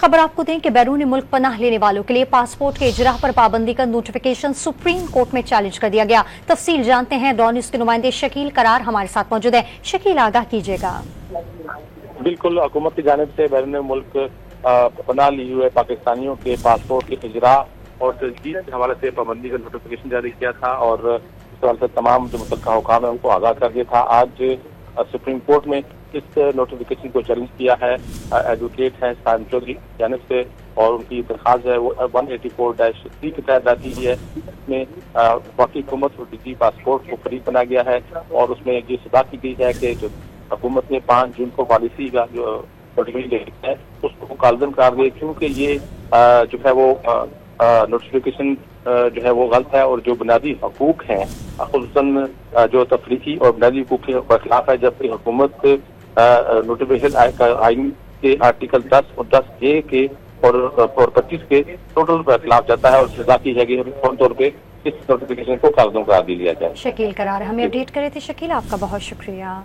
खबर आपको दें कि बैरून मुल्क पनाह लेने वालों के लिए पासपोर्ट के इजरा पर पाबंदी का नोटिफिकेशन सुप्रीम कोर्ट में चैलेंज कर दिया गया। तफसील जानते हैं, डॉन न्यूज़ के नुमाइंदे शकील करार हमारे साथ मौजूद है। शकील, आगाह कीजिएगा। बिल्कुल, हुकूमत की जानिब से बैरून मुल्क पनाह लिए हुए पाकिस्तानियों के पासपोर्ट के इजरा और तजदीद के हवाले से पाबंदी का नोटिफिकेशन जारी किया था और इस हवाले से तमाम जो मुतल्लिका हुकाम है उनको आगाह कर दिया था। आज सुप्रीम कोर्ट में इस नोटिफिकेशन को चैलेंज किया है एडवोकेट हैं साइम चौधरी की जानिब से, और उनकी दरखास्त है वो 184-3 के तहत आती है। इसमें बाकी हुकूमत और डिजी पासपोर्ट को फरीक बनाया गया है और उसमें ये सदा की गई है कि जो हुकूमत ने 5 जून को पॉलिसी का जो नोटिफिकेशन है उसको मुकालदम करार दिया, क्योंकि ये जो है वो नोटिफिकेशन जो है वो गलत है और जो बुनियादी हकूक हैं खुसूसन जो तफरीकी और बुनियादी हकूक के खिलाफ है। जबकि हुकूमत नोटिफिकेशन आइन के आर्टिकल 10 और 10A के और 25 के टोटल खिलाफ जाता है और सजा की जाएगी फौरी तौर पे इस नोटिफिकेशन को कागजों करार दिया जाए। शकील करार हमें अपडेट करे थे। शकील, आपका बहुत शुक्रिया।